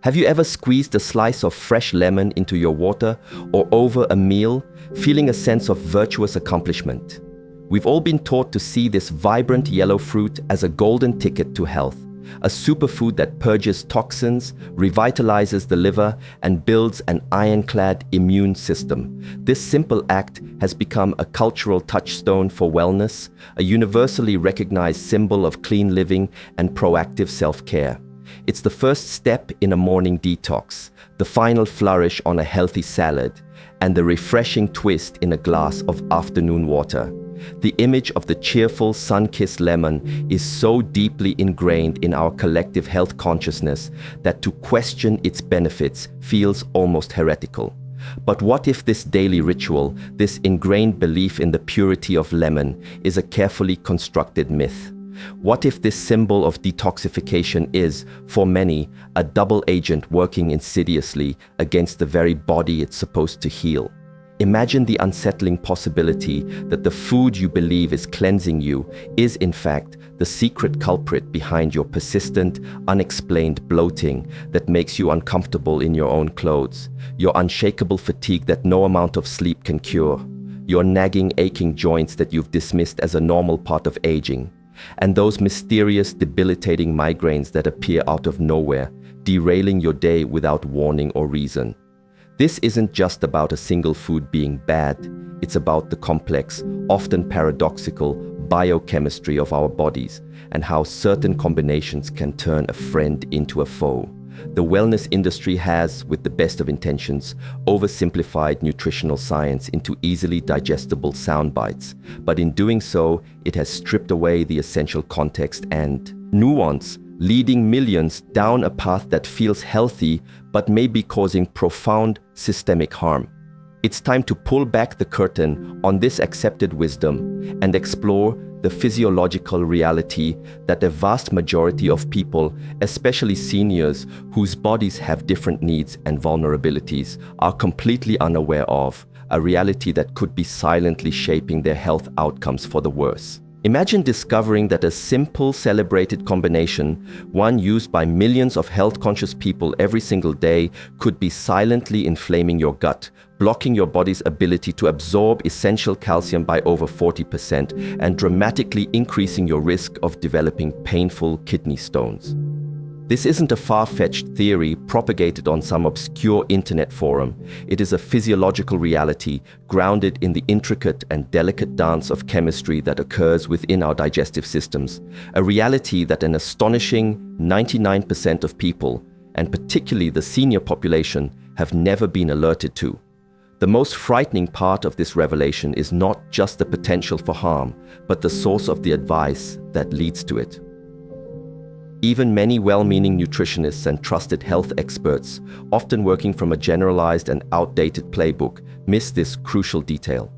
Have you ever squeezed a slice of fresh lemon into your water or over a meal, feeling a sense of virtuous accomplishment? We've all been taught to see this vibrant yellow fruit as a golden ticket to health, a superfood that purges toxins, revitalizes the liver, and builds an ironclad immune system. This simple act has become a cultural touchstone for wellness, a universally recognized symbol of clean living and proactive self-care. It's the first step in a morning detox, the final flourish on a healthy salad, and the refreshing twist in a glass of afternoon water. The image of the cheerful, sun-kissed lemon is so deeply ingrained in our collective health consciousness that to question its benefits feels almost heretical. But what if this daily ritual, this ingrained belief in the purity of lemon, is a carefully constructed myth? What if this symbol of detoxification is, for many, a double agent working insidiously against the very body it's supposed to heal? Imagine the unsettling possibility that the food you believe is cleansing you is, in fact, the secret culprit behind your persistent, unexplained bloating that makes you uncomfortable in your own clothes, your unshakable fatigue that no amount of sleep can cure, your nagging, aching joints that you've dismissed as a normal part of aging, and those mysterious, debilitating migraines that appear out of nowhere, derailing your day without warning or reason. This isn't just about a single food being bad, it's about the complex, often paradoxical, biochemistry of our bodies and how certain combinations can turn a friend into a foe. The wellness industry has, with the best of intentions, oversimplified nutritional science into easily digestible sound bites, but in doing so, it has stripped away the essential context and nuance, leading millions down a path that feels healthy but may be causing profound systemic harm. It's time to pull back the curtain on this accepted wisdom and explore the physiological reality that a vast majority of people, especially seniors whose bodies have different needs and vulnerabilities, are completely unaware of, a reality that could be silently shaping their health outcomes for the worse. Imagine discovering that a simple, celebrated combination, one used by millions of health-conscious people every single day, could be silently inflaming your gut, blocking your body's ability to absorb essential calcium by over 40% and dramatically increasing your risk of developing painful kidney stones. This isn't a far-fetched theory propagated on some obscure internet forum. It is a physiological reality grounded in the intricate and delicate dance of chemistry that occurs within our digestive systems, a reality that an astonishing 99% of people, and particularly the senior population, have never been alerted to. The most frightening part of this revelation is not just the potential for harm, but the source of the advice that leads to it. Even many well-meaning nutritionists and trusted health experts, often working from a generalized and outdated playbook, miss this crucial detail.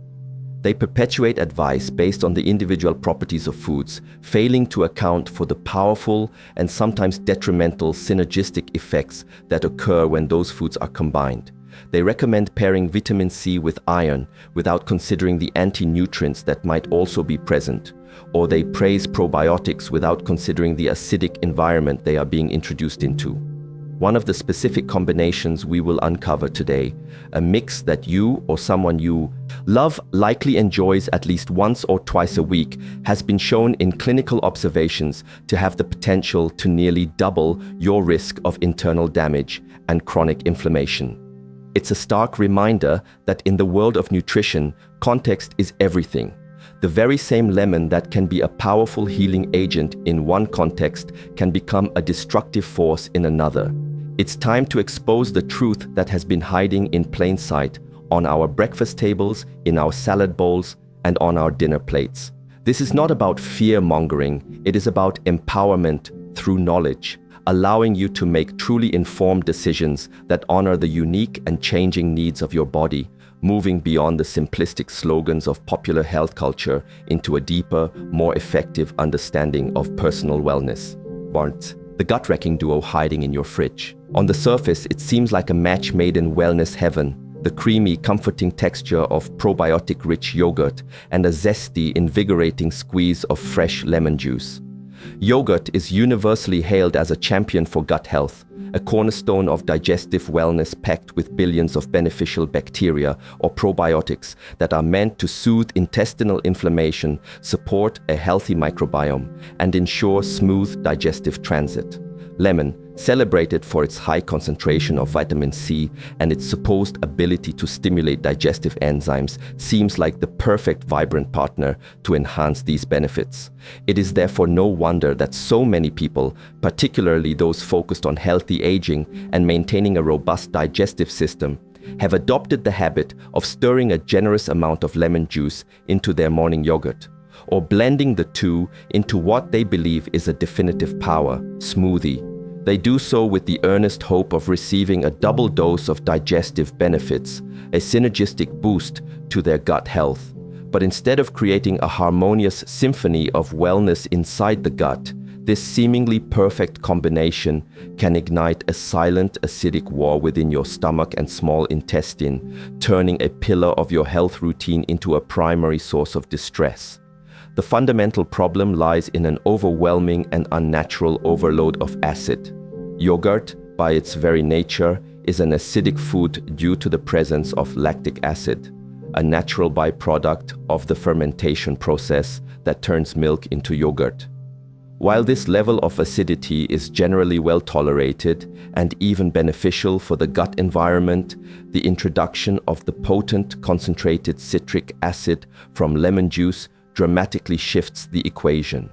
They perpetuate advice based on the individual properties of foods, failing to account for the powerful and sometimes detrimental synergistic effects that occur when those foods are combined. They recommend pairing vitamin C with iron without considering the anti-nutrients that might also be present, or they praise probiotics without considering the acidic environment they are being introduced into. One of the specific combinations we will uncover today, a mix that you or someone you love likely enjoys at least once or twice a week, has been shown in clinical observations to have the potential to nearly double your risk of internal damage and chronic inflammation. It's a stark reminder that in the world of nutrition, context is everything. The very same lemon that can be a powerful healing agent in one context can become a destructive force in another. It's time to expose the truth that has been hiding in plain sight on our breakfast tables, in our salad bowls, and on our dinner plates. This is not about fear-mongering, it is about empowerment through knowledge, allowing you to make truly informed decisions that honor the unique and changing needs of your body, moving beyond the simplistic slogans of popular health culture into a deeper, more effective understanding of personal wellness. Warmth, the gut-wrecking duo hiding in your fridge. On the surface, it seems like a match made in wellness heaven, the creamy, comforting texture of probiotic-rich yogurt and a zesty, invigorating squeeze of fresh lemon juice. Yogurt is universally hailed as a champion for gut health, a cornerstone of digestive wellness packed with billions of beneficial bacteria or probiotics that are meant to soothe intestinal inflammation, support a healthy microbiome, and ensure smooth digestive transit. Lemon, celebrated for its high concentration of vitamin C and its supposed ability to stimulate digestive enzymes, seems like the perfect vibrant partner to enhance these benefits. It is therefore no wonder that so many people, particularly those focused on healthy aging and maintaining a robust digestive system, have adopted the habit of stirring a generous amount of lemon juice into their morning yogurt, or blending the two into what they believe is a definitive power smoothie. They do so with the earnest hope of receiving a double dose of digestive benefits, a synergistic boost to their gut health. But instead of creating a harmonious symphony of wellness inside the gut, this seemingly perfect combination can ignite a silent acidic war within your stomach and small intestine, turning a pillar of your health routine into a primary source of distress. The fundamental problem lies in an overwhelming and unnatural overload of acid. Yogurt, by its very nature, is an acidic food due to the presence of lactic acid, a natural byproduct of the fermentation process that turns milk into yogurt. While this level of acidity is generally well tolerated and even beneficial for the gut environment, the introduction of the potent concentrated citric acid from lemon juice dramatically shifts the equation.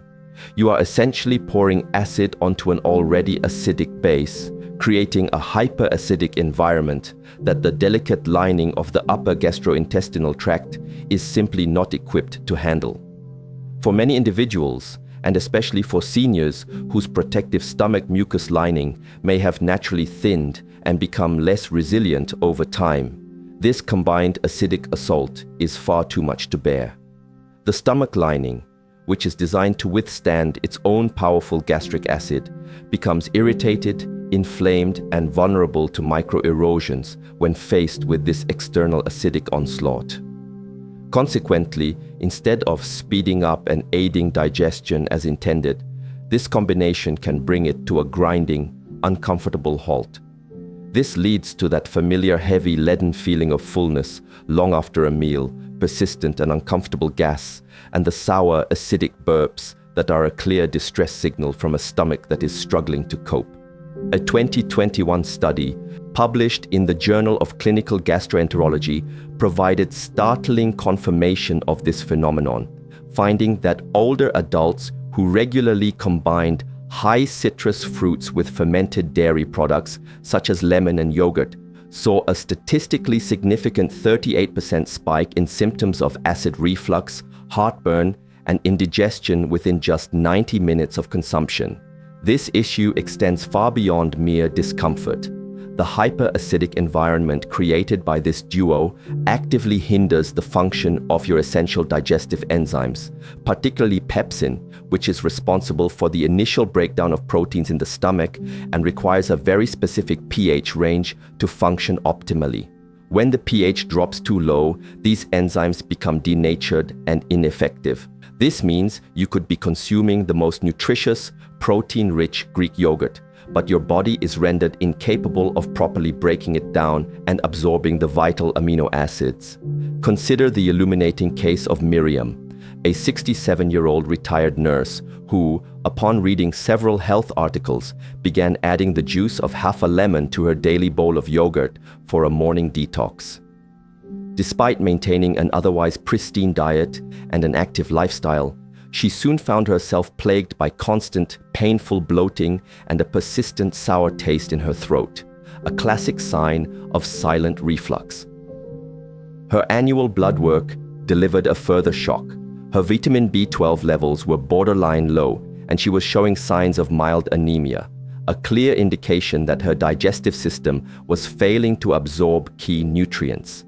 You are essentially pouring acid onto an already acidic base, creating a hyperacidic environment that the delicate lining of the upper gastrointestinal tract is simply not equipped to handle. For many individuals, and especially for seniors whose protective stomach mucus lining may have naturally thinned and become less resilient over time, this combined acidic assault is far too much to bear. The stomach lining, which is designed to withstand its own powerful gastric acid, becomes irritated, inflamed, and vulnerable to microerosions when faced with this external acidic onslaught. Consequently, instead of speeding up and aiding digestion as intended, this combination can bring it to a grinding, uncomfortable halt. This leads to that familiar heavy leaden feeling of fullness long after a meal, persistent and uncomfortable gas, and the sour, acidic burps that are a clear distress signal from a stomach that is struggling to cope. A 2021 study, published in the Journal of Clinical Gastroenterology, provided startling confirmation of this phenomenon, finding that older adults who regularly combined high citrus fruits with fermented dairy products, such as lemon and yogurt, saw a statistically significant 38% spike in symptoms of acid reflux, heartburn, and indigestion within just 90 minutes of consumption. This issue extends far beyond mere discomfort. The hyperacidic environment created by this duo actively hinders the function of your essential digestive enzymes, particularly pepsin, which is responsible for the initial breakdown of proteins in the stomach and requires a very specific pH range to function optimally. When the pH drops too low, these enzymes become denatured and ineffective. This means you could be consuming the most nutritious, protein-rich Greek yogurt, but your body is rendered incapable of properly breaking it down and absorbing the vital amino acids. Consider the illuminating case of Miriam, a 67-year-old retired nurse who, upon reading several health articles, began adding the juice of half a lemon to her daily bowl of yogurt for a morning detox. Despite maintaining an otherwise pristine diet and an active lifestyle, she soon found herself plagued by constant, painful bloating and a persistent sour taste in her throat, a classic sign of silent reflux. Her annual blood work delivered a further shock. Her vitamin B12 levels were borderline low, and she was showing signs of mild anemia, a clear indication that her digestive system was failing to absorb key nutrients.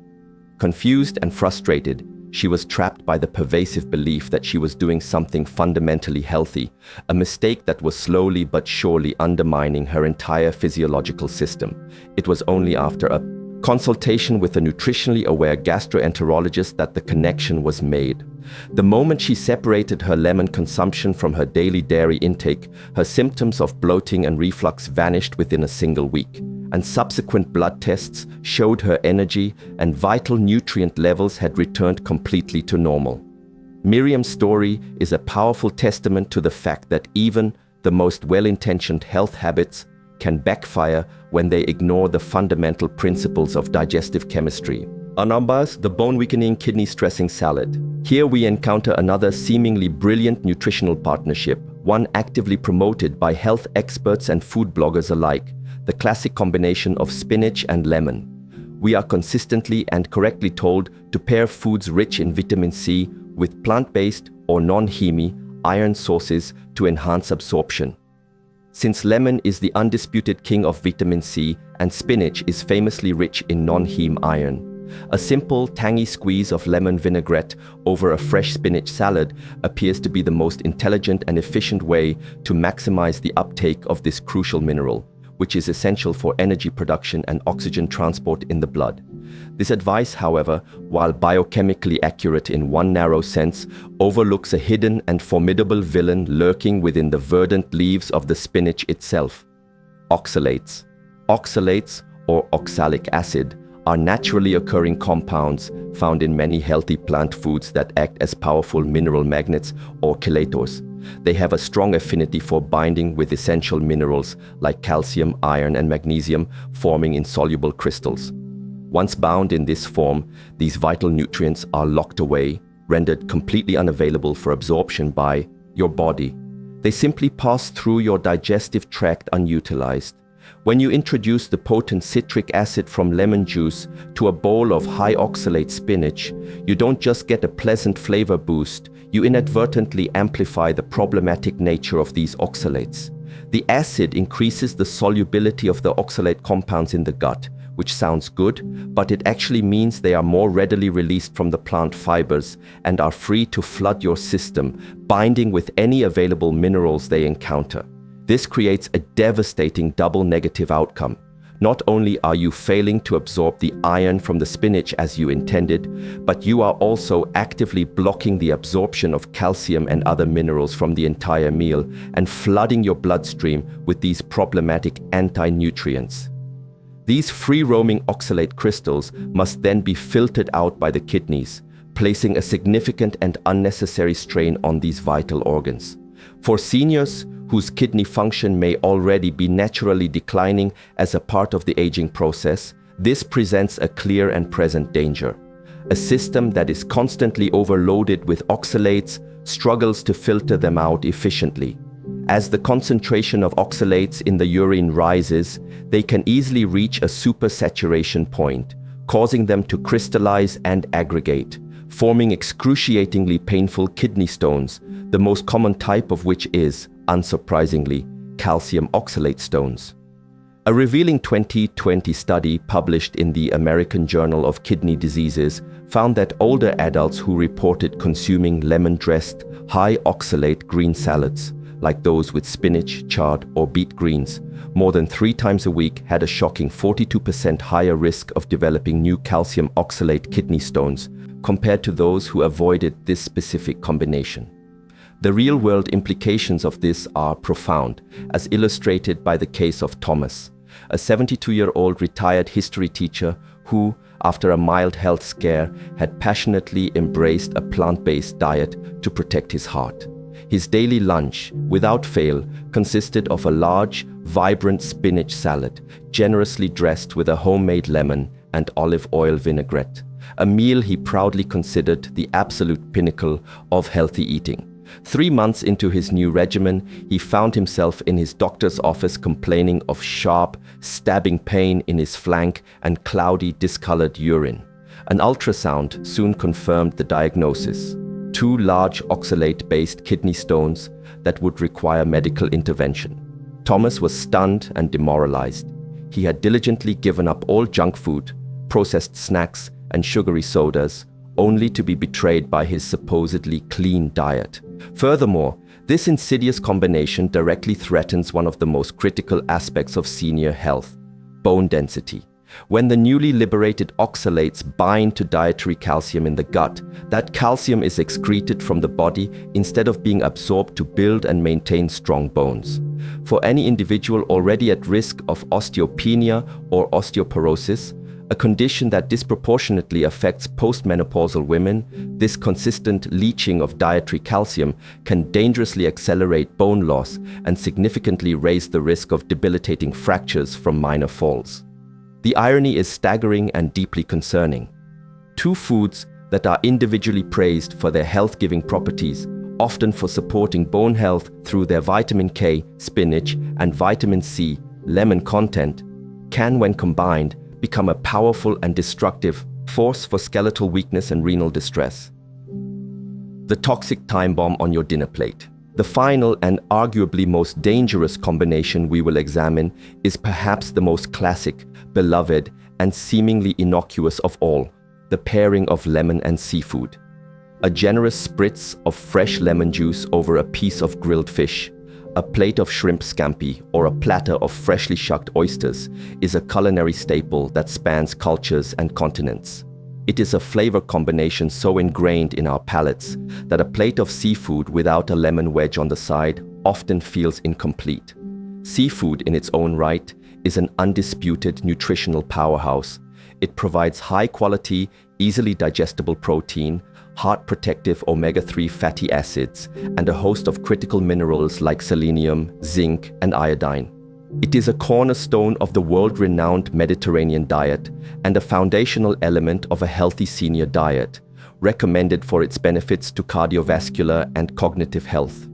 Confused and frustrated, she was trapped by the pervasive belief that she was doing something fundamentally healthy, a mistake that was slowly but surely undermining her entire physiological system. It was only after a consultation with a nutritionally aware gastroenterologist that the connection was made. The moment she separated her lemon consumption from her daily dairy intake, her symptoms of bloating and reflux vanished within a single week, and subsequent blood tests showed her energy and vital nutrient levels had returned completely to normal. Miriam's story is a powerful testament to the fact that even the most well-intentioned health habits can backfire when they ignore the fundamental principles of digestive chemistry. Anambas, the bone-weakening, kidney-stressing salad. Here we encounter another seemingly brilliant nutritional partnership, one actively promoted by health experts and food bloggers alike, the classic combination of spinach and lemon. We are consistently and correctly told to pair foods rich in vitamin C with plant-based or non-heme iron sources to enhance absorption. Since lemon is the undisputed king of vitamin C and spinach is famously rich in non-heme iron, a simple, tangy squeeze of lemon vinaigrette over a fresh spinach salad appears to be the most intelligent and efficient way to maximize the uptake of this crucial mineral, which is essential for energy production and oxygen transport in the blood. This advice, however, while biochemically accurate in one narrow sense, overlooks a hidden and formidable villain lurking within the verdant leaves of the spinach itself: oxalates. Oxalates, or oxalic acid, are naturally occurring compounds found in many healthy plant foods that act as powerful mineral magnets or chelators. They have a strong affinity for binding with essential minerals like calcium, iron, and magnesium, forming insoluble crystals. Once bound in this form, these vital nutrients are locked away, rendered completely unavailable for absorption by your body. They simply pass through your digestive tract unutilized. When you introduce the potent citric acid from lemon juice to a bowl of high oxalate spinach, you don't just get a pleasant flavor boost, you inadvertently amplify the problematic nature of these oxalates. The acid increases the solubility of the oxalate compounds in the gut, which sounds good, but it actually means they are more readily released from the plant fibers and are free to flood your system, binding with any available minerals they encounter. This creates a devastating double negative outcome. Not only are you failing to absorb the iron from the spinach as you intended, but you are also actively blocking the absorption of calcium and other minerals from the entire meal and flooding your bloodstream with these problematic anti-nutrients. These free-roaming oxalate crystals must then be filtered out by the kidneys, placing a significant and unnecessary strain on these vital organs. For seniors whose kidney function may already be naturally declining as a part of the aging process, this presents a clear and present danger. A system that is constantly overloaded with oxalates struggles to filter them out efficiently. As the concentration of oxalates in the urine rises, they can easily reach a supersaturation point, causing them to crystallize and aggregate, forming excruciatingly painful kidney stones, the most common type of which is, unsurprisingly, calcium oxalate stones. A revealing 2020 study published in the American Journal of Kidney Diseases found that older adults who reported consuming lemon-dressed, high oxalate green salads, like those with spinach, chard, or beet greens, more than 3 times a week had a shocking 42% higher risk of developing new calcium oxalate kidney stones compared to those who avoided this specific combination. The real-world implications of this are profound, as illustrated by the case of Thomas, a 72-year-old retired history teacher who, after a mild health scare, had passionately embraced a plant-based diet to protect his heart. His daily lunch, without fail, consisted of a large, vibrant spinach salad, generously dressed with a homemade lemon and olive oil vinaigrette, a meal he proudly considered the absolute pinnacle of healthy eating. 3 months into his new regimen, he found himself in his doctor's office complaining of sharp, stabbing pain in his flank and cloudy, discolored urine. An ultrasound soon confirmed the diagnosis: 2 large oxalate-based kidney stones that would require medical intervention. Thomas was stunned and demoralized. He had diligently given up all junk food, processed snacks, and sugary sodas, only to be betrayed by his supposedly clean diet. Furthermore, this insidious combination directly threatens one of the most critical aspects of senior health: bone density. When the newly liberated oxalates bind to dietary calcium in the gut, that calcium is excreted from the body instead of being absorbed to build and maintain strong bones. For any individual already at risk of osteopenia or osteoporosis, a condition that disproportionately affects postmenopausal women, this consistent leaching of dietary calcium can dangerously accelerate bone loss and significantly raise the risk of debilitating fractures from minor falls. The irony is staggering and deeply concerning. Two foods that are individually praised for their health-giving properties, often for supporting bone health through their vitamin K, spinach, and vitamin C, lemon content, can, when combined, become a powerful and destructive force for skeletal weakness and renal distress. The toxic time bomb on your dinner plate. The final and arguably most dangerous combination we will examine is perhaps the most classic, beloved, and seemingly innocuous of all, the pairing of lemon and seafood. A generous spritz of fresh lemon juice over a piece of grilled fish, a plate of shrimp scampi, or a platter of freshly shucked oysters is a culinary staple that spans cultures and continents. It is a flavor combination so ingrained in our palates that a plate of seafood without a lemon wedge on the side often feels incomplete. Seafood in its own right is an undisputed nutritional powerhouse. It provides high-quality, easily digestible protein, heart-protective omega-3 fatty acids, and a host of critical minerals like selenium, zinc, and iodine. It is a cornerstone of the world-renowned Mediterranean diet and a foundational element of a healthy senior diet, recommended for its benefits to cardiovascular and cognitive health.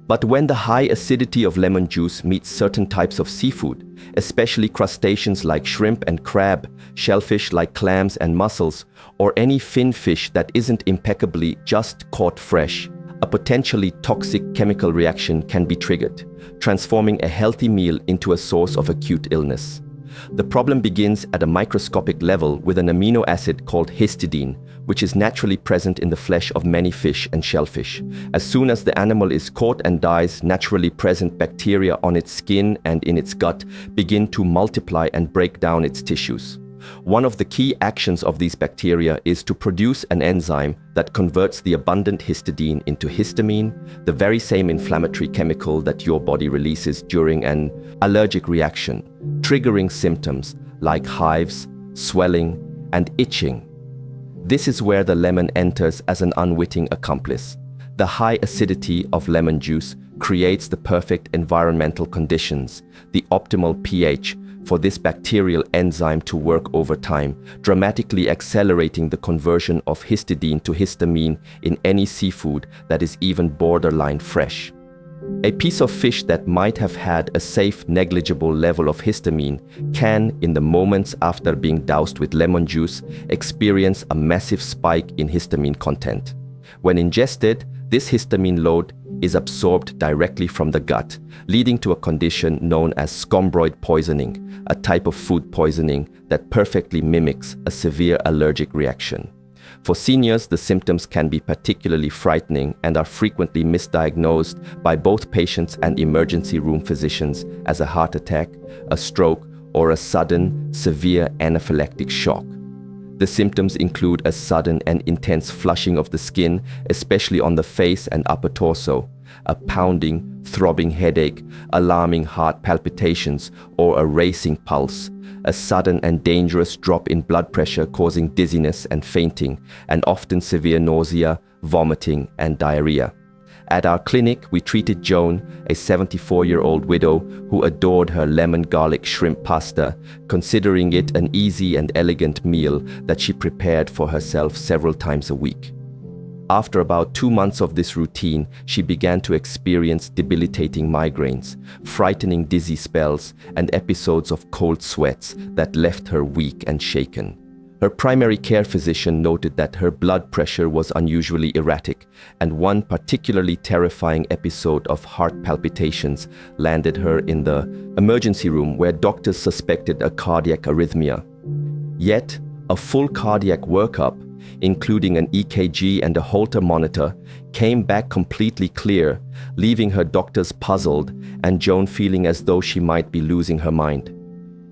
But when the high acidity of lemon juice meets certain types of seafood, especially crustaceans like shrimp and crab, shellfish like clams and mussels, or any fin fish that isn't impeccably just caught fresh, a potentially toxic chemical reaction can be triggered, transforming a healthy meal into a source of acute illness. The problem begins at a microscopic level with an amino acid called histidine, which is naturally present in the flesh of many fish and shellfish. As soon as the animal is caught and dies, naturally present bacteria on its skin and in its gut begin to multiply and break down its tissues. One of the key actions of these bacteria is to produce an enzyme that converts the abundant histidine into histamine, the very same inflammatory chemical that your body releases during an allergic reaction, triggering symptoms like hives, swelling, and itching. This is where the lemon enters as an unwitting accomplice. The high acidity of lemon juice creates the perfect environmental conditions, the optimal pH, for this bacterial enzyme to work over time, dramatically accelerating the conversion of histidine to histamine in any seafood that is even borderline fresh. A piece of fish that might have had a safe, negligible level of histamine can, in the moments after being doused with lemon juice, experience a massive spike in histamine content. When ingested, this histamine load is absorbed directly from the gut, leading to a condition known as scombroid poisoning, a type of food poisoning that perfectly mimics a severe allergic reaction. For seniors, the symptoms can be particularly frightening and are frequently misdiagnosed by both patients and emergency room physicians as a heart attack, a stroke, or a sudden, severe anaphylactic shock. The symptoms include a sudden and intense flushing of the skin, especially on the face and upper torso, a pounding, throbbing headache, alarming heart palpitations, or a racing pulse, a sudden and dangerous drop in blood pressure causing dizziness and fainting, and often severe nausea, vomiting, and diarrhea. At our clinic, we treated Joan, a 74-year-old widow who adored her lemon garlic shrimp pasta, considering it an easy and elegant meal that she prepared for herself several times a week. After about 2 months of this routine, she began to experience debilitating migraines, frightening dizzy spells, and episodes of cold sweats that left her weak and shaken. Her primary care physician noted that her blood pressure was unusually erratic, and one particularly terrifying episode of heart palpitations landed her in the emergency room where doctors suspected a cardiac arrhythmia. Yet, a full cardiac workup, including an EKG and a Holter monitor, came back completely clear, leaving her doctors puzzled and Joan feeling as though she might be losing her mind.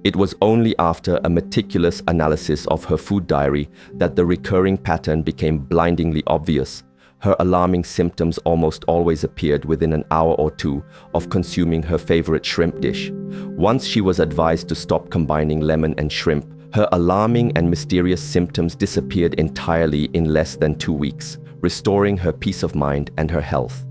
It was only after a meticulous analysis of her food diary that the recurring pattern became blindingly obvious. Her alarming symptoms almost always appeared within an hour or two of consuming her favorite shrimp dish. Once she was advised to stop combining lemon and shrimp, her alarming and mysterious symptoms disappeared entirely in less than 2 weeks, restoring her peace of mind and her health.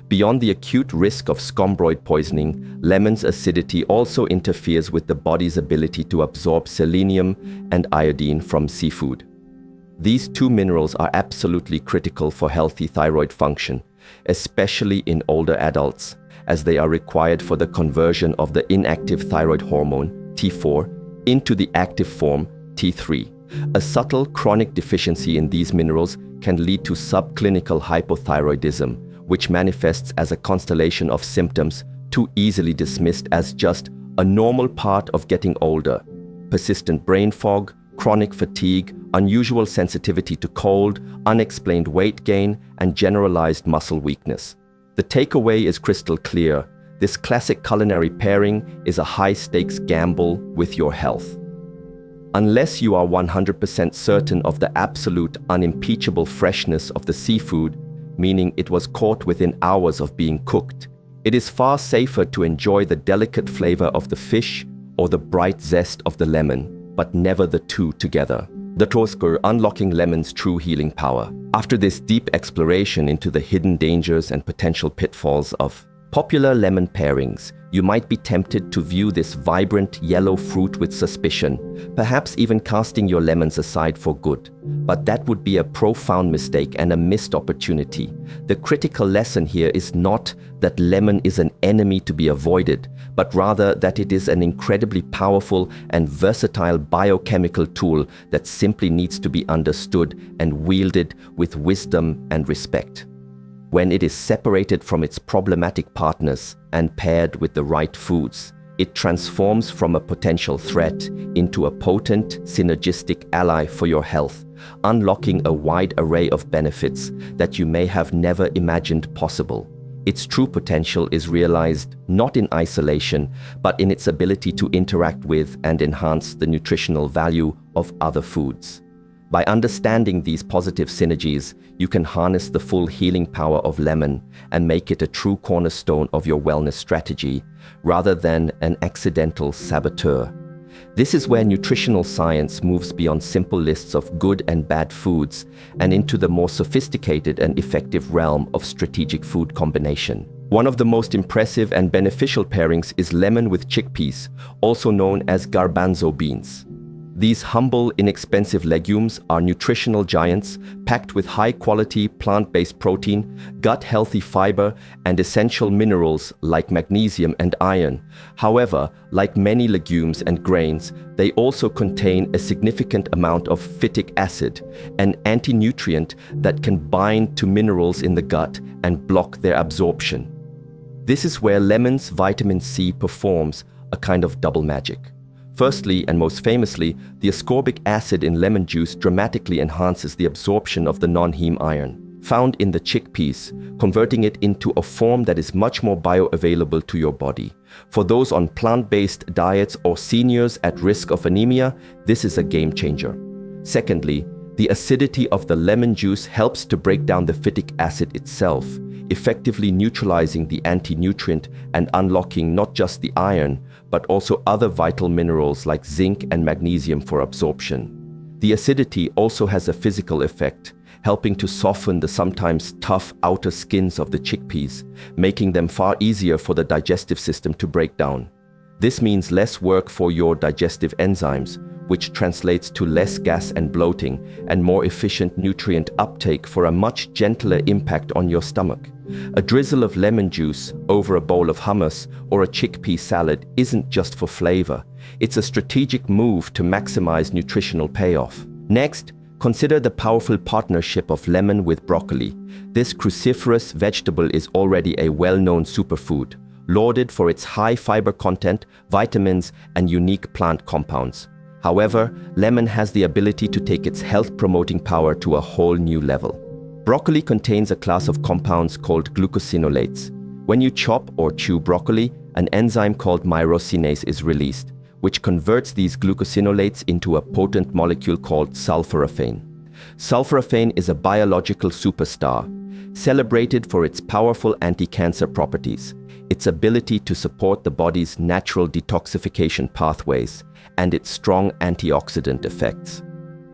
Beyond the acute risk of scombroid poisoning, lemon's acidity also interferes with the body's ability to absorb selenium and iodine from seafood. These two minerals are absolutely critical for healthy thyroid function, especially in older adults, as they are required for the conversion of the inactive thyroid hormone, T4, into the active form, T3. A subtle chronic deficiency in these minerals can lead to subclinical hypothyroidism, which manifests as a constellation of symptoms too easily dismissed as just a normal part of getting older. Persistent brain fog, chronic fatigue, unusual sensitivity to cold, unexplained weight gain, and generalized muscle weakness. The takeaway is crystal clear. This classic culinary pairing is a high-stakes gamble with your health. Unless you are 100% certain of the absolute, unimpeachable freshness of the seafood, meaning it was caught within hours of being cooked, it is far safer to enjoy the delicate flavor of the fish or the bright zest of the lemon, but never the two together. Detox, unlocking lemon's true healing power. After this deep exploration into the hidden dangers and potential pitfalls of popular lemon pairings, you might be tempted to view this vibrant yellow fruit with suspicion, perhaps even casting your lemons aside for good. But that would be a profound mistake and a missed opportunity. The critical lesson here is not that lemon is an enemy to be avoided, but rather that it is an incredibly powerful and versatile biochemical tool that simply needs to be understood and wielded with wisdom and respect. When it is separated from its problematic partners and paired with the right foods, it transforms from a potential threat into a potent, synergistic ally for your health, unlocking a wide array of benefits that you may have never imagined possible. Its true potential is realized not in isolation, but in its ability to interact with and enhance the nutritional value of other foods. By understanding these positive synergies, you can harness the full healing power of lemon and make it a true cornerstone of your wellness strategy, rather than an accidental saboteur. This is where nutritional science moves beyond simple lists of good and bad foods and into the more sophisticated and effective realm of strategic food combination. One of the most impressive and beneficial pairings is lemon with chickpeas, also known as garbanzo beans. These humble, inexpensive legumes are nutritional giants packed with high-quality plant-based protein, gut-healthy fiber, and essential minerals like magnesium and iron. However, like many legumes and grains, they also contain a significant amount of phytic acid, an anti-nutrient that can bind to minerals in the gut and block their absorption. This is where lemon's vitamin C performs a kind of double magic. Firstly, and most famously, the ascorbic acid in lemon juice dramatically enhances the absorption of the non-heme iron found in the chickpeas, converting it into a form that is much more bioavailable to your body. For those on plant-based diets or seniors at risk of anemia, this is a game changer. Secondly, the acidity of the lemon juice helps to break down the phytic acid itself, effectively neutralizing the anti-nutrient and unlocking not just the iron, but also other vital minerals like zinc and magnesium for absorption. The acidity also has a physical effect, helping to soften the sometimes tough outer skins of the chickpeas, making them far easier for the digestive system to break down. This means less work for your digestive enzymes, which translates to less gas and bloating and more efficient nutrient uptake for a much gentler impact on your stomach. A drizzle of lemon juice over a bowl of hummus or a chickpea salad isn't just for flavor. It's a strategic move to maximize nutritional payoff. Next, consider the powerful partnership of lemon with broccoli. This cruciferous vegetable is already a well-known superfood, lauded for its high fiber content, vitamins, and unique plant compounds. However, lemon has the ability to take its health-promoting power to a whole new level. Broccoli contains a class of compounds called glucosinolates. When you chop or chew broccoli, an enzyme called myrosinase is released, which converts these glucosinolates into a potent molecule called sulforaphane. Sulforaphane is a biological superstar, celebrated for its powerful anti-cancer properties, its ability to support the body's natural detoxification pathways, and its strong antioxidant effects.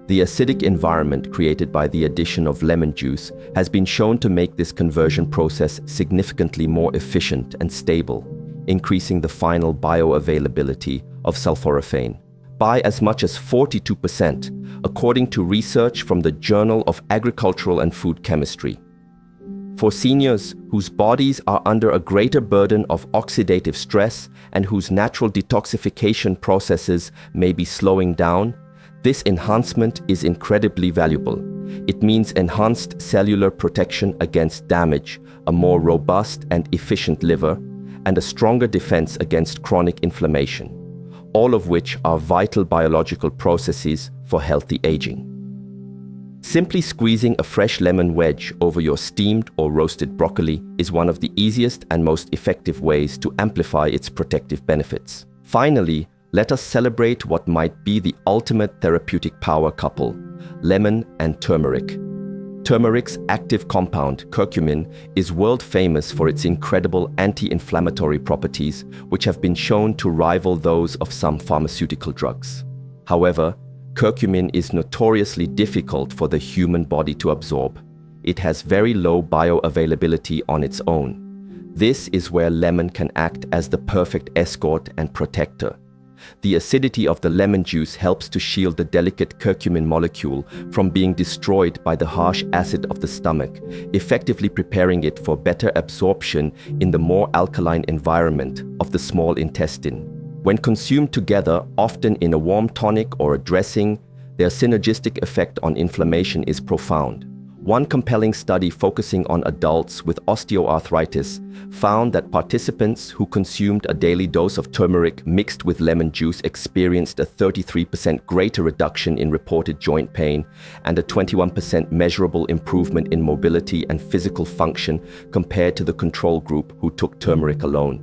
The acidic environment created by the addition of lemon juice has been shown to make this conversion process significantly more efficient and stable, increasing the final bioavailability of sulforaphane by as much as 42%, according to research from the Journal of Agricultural and Food Chemistry. For seniors whose bodies are under a greater burden of oxidative stress and whose natural detoxification processes may be slowing down, this enhancement is incredibly valuable. It means enhanced cellular protection against damage, a more robust and efficient liver, and a stronger defense against chronic inflammation, all of which are vital biological processes for healthy aging. Simply squeezing a fresh lemon wedge over your steamed or roasted broccoli is one of the easiest and most effective ways to amplify its protective benefits. Finally, let us celebrate what might be the ultimate therapeutic power couple: lemon and turmeric. Turmeric's active compound, curcumin, is world famous for its incredible anti-inflammatory properties, which have been shown to rival those of some pharmaceutical drugs. However, curcumin is notoriously difficult for the human body to absorb. It has very low bioavailability on its own. This is where lemon can act as the perfect escort and protector. The acidity of the lemon juice helps to shield the delicate curcumin molecule from being destroyed by the harsh acid of the stomach, effectively preparing it for better absorption in the more alkaline environment of the small intestine. When consumed together, often in a warm tonic or a dressing, their synergistic effect on inflammation is profound. One compelling study focusing on adults with osteoarthritis found that participants who consumed a daily dose of turmeric mixed with lemon juice experienced a 33% greater reduction in reported joint pain and a 21% measurable improvement in mobility and physical function compared to the control group who took turmeric alone.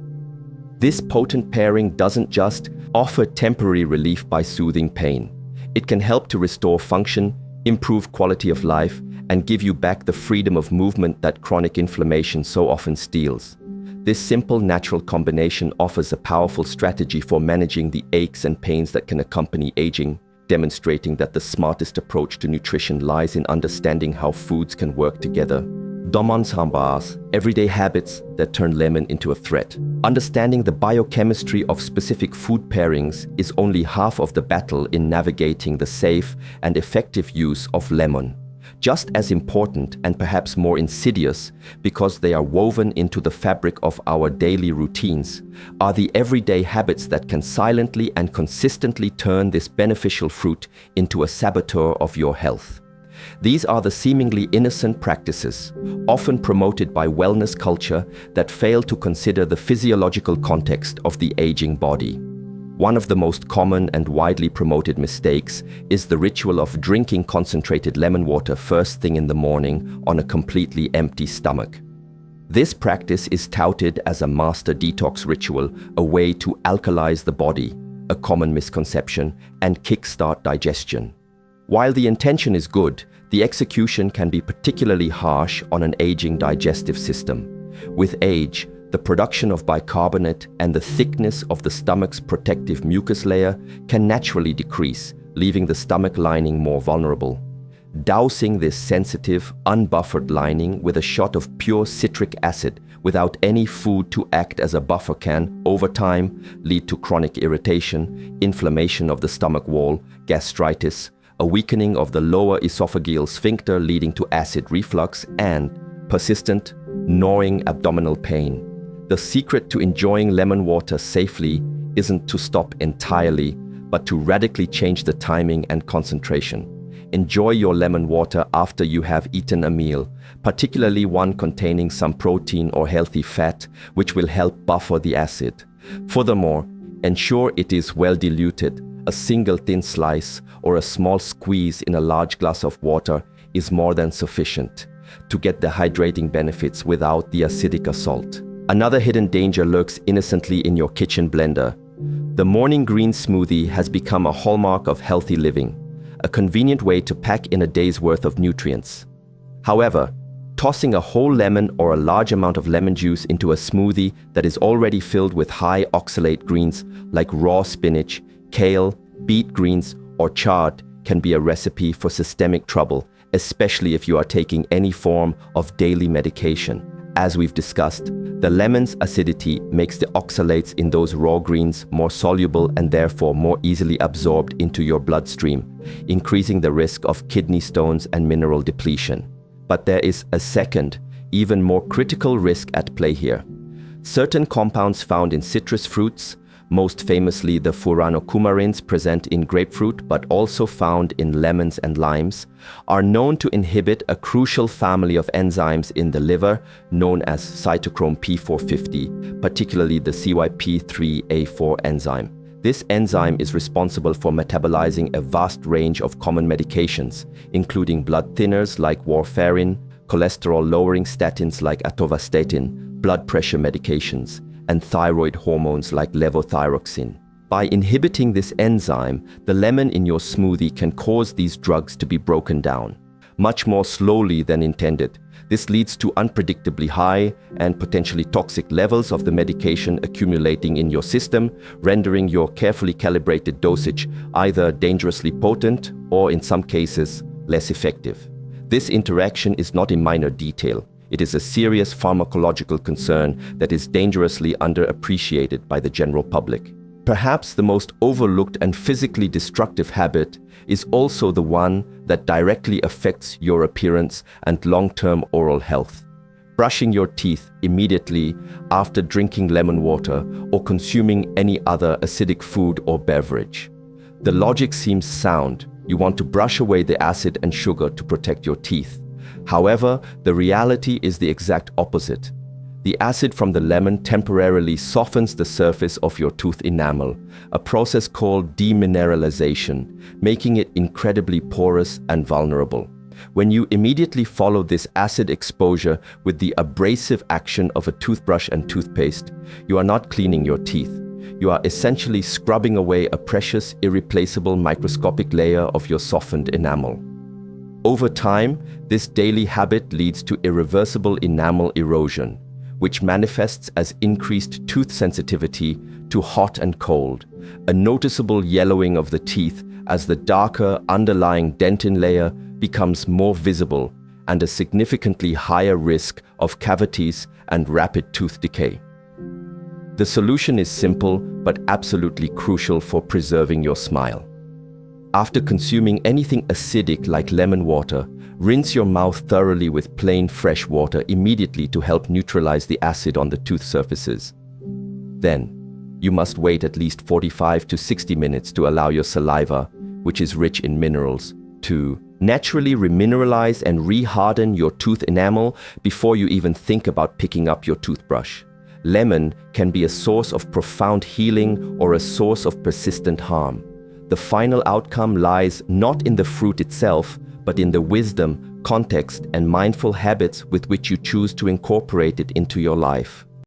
This potent pairing doesn't just offer temporary relief by soothing pain. It can help to restore function, improve quality of life, and give you back the freedom of movement that chronic inflammation so often steals. This simple, natural combination offers a powerful strategy for managing the aches and pains that can accompany aging, demonstrating that the smartest approach to nutrition lies in understanding how foods can work together. Domonsambars, everyday habits that turn lemon into a threat. Understanding the biochemistry of specific food pairings is only half of the battle in navigating the safe and effective use of lemon. Just as important and perhaps more insidious, because they are woven into the fabric of our daily routines, are the everyday habits that can silently and consistently turn this beneficial fruit into a saboteur of your health. These are the seemingly innocent practices, often promoted by wellness culture, that fail to consider the physiological context of the aging body. One of the most common and widely promoted mistakes is the ritual of drinking concentrated lemon water first thing in the morning on a completely empty stomach. This practice is touted as a master detox ritual, a way to alkalize the body, a common misconception, and kickstart digestion. While the intention is good, the execution can be particularly harsh on an aging digestive system. With age, the production of bicarbonate and the thickness of the stomach's protective mucus layer can naturally decrease, leaving the stomach lining more vulnerable. Dousing this sensitive, unbuffered lining with a shot of pure citric acid without any food to act as a buffer can, over time, lead to chronic irritation, inflammation of the stomach wall, gastritis, a weakening of the lower esophageal sphincter leading to acid reflux, and persistent, gnawing abdominal pain. The secret to enjoying lemon water safely isn't to stop entirely, but to radically change the timing and concentration. Enjoy your lemon water after you have eaten a meal, particularly one containing some protein or healthy fat, which will help buffer the acid. Furthermore, ensure it is well diluted. A single thin slice or a small squeeze in a large glass of water is more than sufficient to get the hydrating benefits without the acidic assault. Another hidden danger lurks innocently in your kitchen blender. The morning green smoothie has become a hallmark of healthy living, a convenient way to pack in a day's worth of nutrients. However, tossing a whole lemon or a large amount of lemon juice into a smoothie that is already filled with high oxalate greens like raw spinach, kale, beet greens, or chard can be a recipe for systemic trouble, especially if you are taking any form of daily medication. As we've discussed, the lemon's acidity makes the oxalates in those raw greens more soluble and therefore more easily absorbed into your bloodstream, increasing the risk of kidney stones and mineral depletion. But there is a second, even more critical risk at play here. Certain compounds found in citrus fruits, most famously the furanocoumarins present in grapefruit but also found in lemons and limes, are known to inhibit a crucial family of enzymes in the liver known as cytochrome P450, particularly the CYP3A4 enzyme. This enzyme is responsible for metabolizing a vast range of common medications, including blood thinners like warfarin, cholesterol-lowering statins like atorvastatin, blood pressure medications, and thyroid hormones like levothyroxine. By inhibiting this enzyme, the lemon in your smoothie can cause these drugs to be broken down, much more slowly than intended. This leads to unpredictably high and potentially toxic levels of the medication accumulating in your system, rendering your carefully calibrated dosage either dangerously potent or, in some cases, less effective. This interaction is not a minor detail. It is a serious pharmacological concern that is dangerously underappreciated by the general public. Perhaps the most overlooked and physically destructive habit is also the one that directly affects your appearance and long-term oral health. Brushing your teeth immediately after drinking lemon water or consuming any other acidic food or beverage. The logic seems sound. You want to brush away the acid and sugar to protect your teeth. However, the reality is the exact opposite. The acid from the lemon temporarily softens the surface of your tooth enamel, a process called demineralization, making it incredibly porous and vulnerable. When you immediately follow this acid exposure with the abrasive action of a toothbrush and toothpaste, you are not cleaning your teeth. You are essentially scrubbing away a precious, irreplaceable microscopic layer of your softened enamel. Over time, this daily habit leads to irreversible enamel erosion, which manifests as increased tooth sensitivity to hot and cold, a noticeable yellowing of the teeth as the darker underlying dentin layer becomes more visible, and a significantly higher risk of cavities and rapid tooth decay. The solution is simple but absolutely crucial for preserving your smile. After consuming anything acidic like lemon water, rinse your mouth thoroughly with plain fresh water immediately to help neutralize the acid on the tooth surfaces. Then, you must wait at least 45 to 60 minutes to allow your saliva, which is rich in minerals, to naturally remineralize and reharden your tooth enamel before you even think about picking up your toothbrush. Lemon can be a source of profound healing or a source of persistent harm. The final outcome lies not in the fruit itself, but in the wisdom, context, and mindful habits with which you choose to incorporate it into your life.